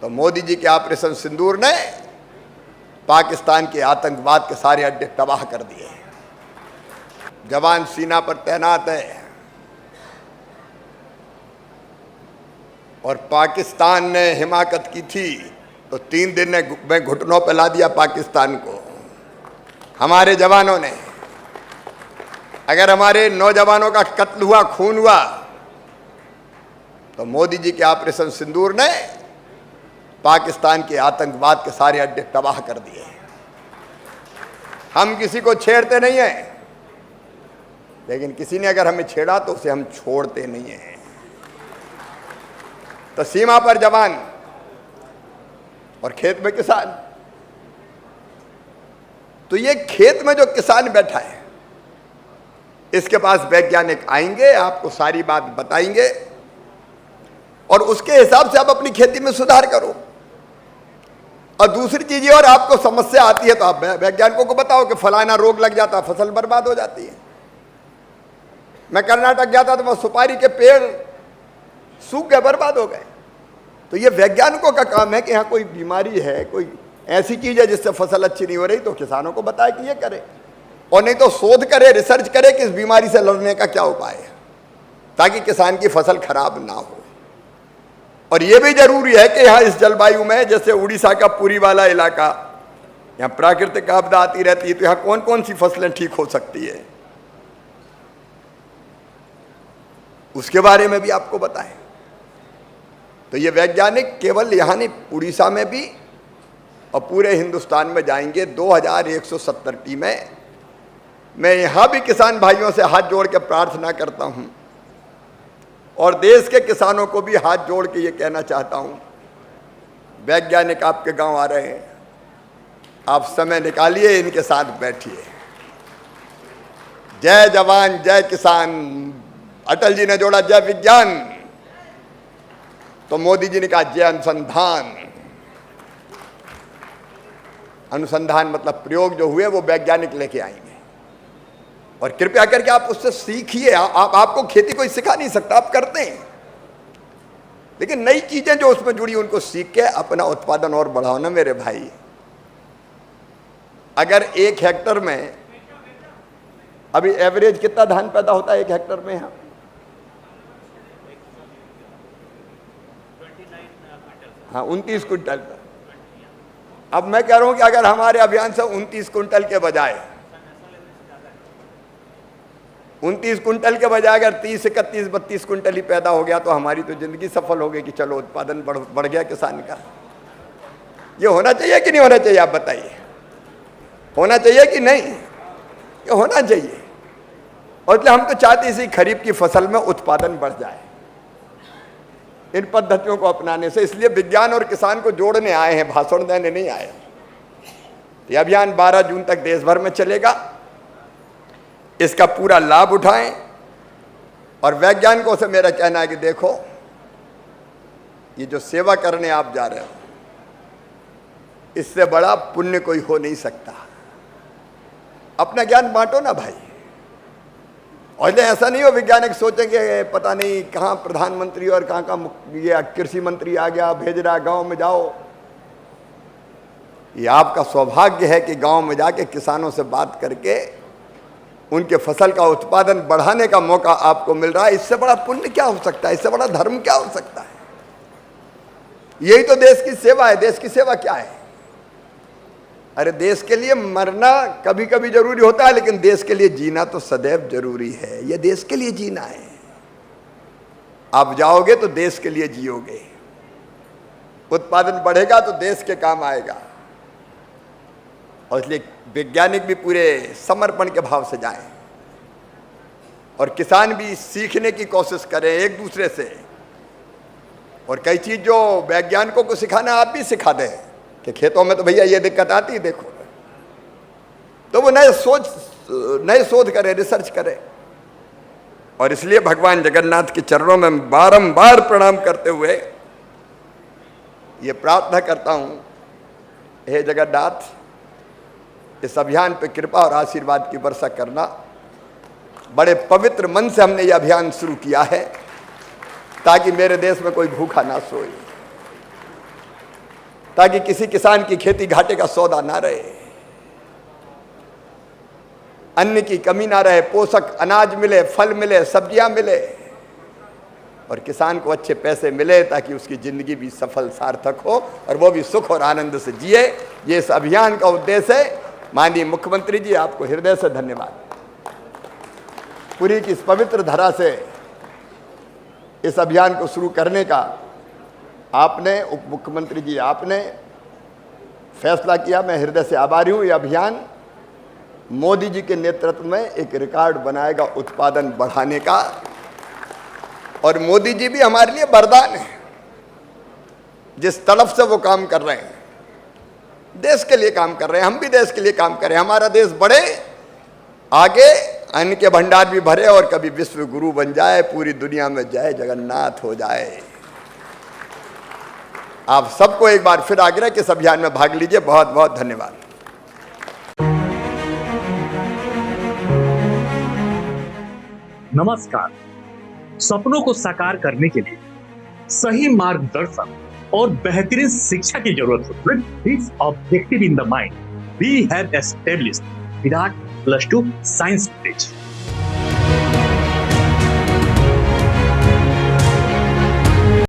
तो मोदी जी के ऑपरेशन सिंदूर ने पाकिस्तान के आतंकवाद के सारे अड्डे तबाह कर दिए। जवान सीना पर तैनात है और पाकिस्तान ने हिमाकत की थी तो 3 दिन में घुटनों पर ला दिया पाकिस्तान को हमारे जवानों ने। अगर हमारे नौजवानों का कत्ल हुआ, खून हुआ, तो मोदी जी के ऑपरेशन सिंदूर ने पाकिस्तान के आतंकवाद के सारे अड्डे तबाह कर दिए। हम किसी को छेड़ते नहीं हैं, लेकिन किसी ने अगर हमें छेड़ा तो उसे हम छोड़ते नहीं हैं। तो सीमा पर जवान और खेत में किसान, तो ये खेत में जो किसान बैठा है इसके पास वैज्ञानिक आएंगे, आपको सारी बात बताएंगे और उसके हिसाब से आप अपनी खेती में सुधार करो। और दूसरी चीज और आपको समस्या आती है तो आप वैज्ञानिकों को बताओ कि फलाना रोग लग जाता, फसल बर्बाद हो जाती है। मैं कर्नाटक गया था तो वह सुपारी के पेड़ सूख गए, बर्बाद हो गए। तो ये वैज्ञानिकों का काम है कि यहाँ कोई बीमारी है, कोई ऐसी चीज है जिससे फसल अच्छी नहीं हो रही, तो किसानों को बताए कि ये करे, और नहीं तो शोध करे, रिसर्च करे कि इस बीमारी से लड़ने का क्या उपाय है, ताकि किसान की फसल खराब ना हो। और यह भी जरूरी है कि यहाँ इस जलवायु में, जैसे उड़ीसा का पुरी वाला इलाका, यहाँ प्राकृतिक आपदा आती रहती है, तो यहाँ कौन कौन सी फसलें ठीक हो सकती है उसके बारे में भी आपको बताएं। तो ये वैज्ञानिक केवल यहाँ नहीं, उड़ीसा में भी और पूरे हिंदुस्तान में जाएंगे। 2170 टीम में मैं यहाँ भी किसान भाइयों से हाथ जोड़ के प्रार्थना करता हूँ और देश के किसानों को भी हाथ जोड़ के ये कहना चाहता हूँ, वैज्ञानिक आपके गांव आ रहे हैं, आप समय निकालिए, इनके साथ बैठिए। जय जवान जय किसान, अटल जी ने जोड़ा जय विज्ञान, तो मोदी जी ने कहा जय अनुसंधान। अनुसंधान मतलब प्रयोग जो हुए वो वैज्ञानिक लेके आएंगे और कृपया करके आप उससे सीखिए। आपको खेती कोई सिखा नहीं सकता, आप करते हैं, लेकिन नई चीजें जो उसमें जुड़ी उनको सीख के अपना उत्पादन और बढ़ाओ ना मेरे भाई। अगर 1 हेक्टर में अभी एवरेज कितना धान पैदा होता है 1 हेक्टर में? यहाँ हाँ 29 कुंटल। अब मैं कह रहा हूं कि अगर हमारे अभियान से 29 कुंटल के बजाय 30, 31, 32 कुंटल ही पैदा हो गया तो हमारी तो जिंदगी सफल हो गई कि चलो उत्पादन बढ़ गया किसान का। ये होना चाहिए कि नहीं होना चाहिए? आप बताइए, होना चाहिए कि नहीं? ये होना चाहिए। और इसलिए हम तो चाहते इसी खरीफ की फसल में उत्पादन बढ़ जाए इन पद्धतियों को अपनाने से। इसलिए विज्ञान और किसान को जोड़ने आए हैं, भाषण देने नहीं आए। ये अभियान 12 जून तक देश भर में चलेगा, इसका पूरा लाभ उठाएं। और वैज्ञानिकों से मेरा कहना है कि देखो, ये जो सेवा करने आप जा रहे हो, इससे बड़ा पुण्य कोई हो नहीं सकता। अपना ज्ञान बांटो ना भाई। और ऐसा नहीं हो वैज्ञानिक सोचेंगे पता नहीं कहाँ प्रधानमंत्री और कहाँ ये कृषि मंत्री आ गया, भेज रहा गांव में जाओ। ये आपका सौभाग्य है कि गांव में जाके किसानों से बात करके उनके फसल का उत्पादन बढ़ाने का मौका आपको मिल रहा है। इससे बड़ा पुण्य क्या हो सकता है? इससे बड़ा धर्म क्या हो सकता है? यही तो देश की सेवा है। देश की सेवा क्या है? अरे देश के लिए मरना कभी कभी जरूरी होता है, लेकिन देश के लिए जीना तो सदैव जरूरी है। ये देश के लिए जीना है। आप जाओगे तो देश के लिए जियोगे, उत्पादन बढ़ेगा तो देश के काम आएगा। और इसलिए वैज्ञानिक भी पूरे समर्पण के भाव से जाएं और किसान भी सीखने की कोशिश करें एक दूसरे से। और कई चीज जो वैज्ञानिकों को सिखाना आप भी सिखा दें कि खेतों में तो भैया ये दिक्कत आती है, देखो, तो वो नए शोध करें, रिसर्च करें। और इसलिए भगवान जगन्नाथ के चरणों में बारंबार प्रणाम करते हुए ये प्रार्थना करता हूं, हे जगन्नाथ, इस अभियान पे कृपा और आशीर्वाद की वर्षा करना। बड़े पवित्र मन से हमने ये अभियान शुरू किया है ताकि मेरे देश में कोई भूखा ना सोए। ताकि किसी किसान की खेती घाटे का सौदा ना रहे, अन्न की कमी ना रहे, पोषक अनाज मिले, फल मिले, सब्जियां मिले और किसान को अच्छे पैसे मिले ताकि उसकी जिंदगी भी सफल सार्थक हो और वो भी सुख और आनंद से जिए। ये इस अभियान का उद्देश्य है। माननीय मुख्यमंत्री जी, आपको हृदय से धन्यवाद। पूरी की इस पवित्र धरा से इस अभियान को शुरू करने का आपने, उप मुख्यमंत्री जी आपने फैसला किया। मैं हृदय से आभारी हूँ। यह अभियान मोदी जी के नेतृत्व में एक रिकॉर्ड बनाएगा उत्पादन बढ़ाने का, और मोदी जी भी हमारे लिए वरदान है। जिस तड़फ से वो काम कर रहे हैं, देश के लिए काम कर रहे हैं, हम भी देश के लिए काम करें, हमारा देश बढ़े, आगे अन्न के भंडार भी भरे और कभी विश्व गुरु बन जाए, पूरी दुनिया में जय जगन्नाथ हो जाए। आप सबको एक बार फिर आग्रह कि इस अभियान में भाग लीजिए। बहुत बहुत धन्यवाद। नमस्कार। सपनों को साकार करने के लिए सही मार्गदर्शन और बेहतरीन शिक्षा की जरूरत होती है। This objective in the mind we have established Virat +2 science college.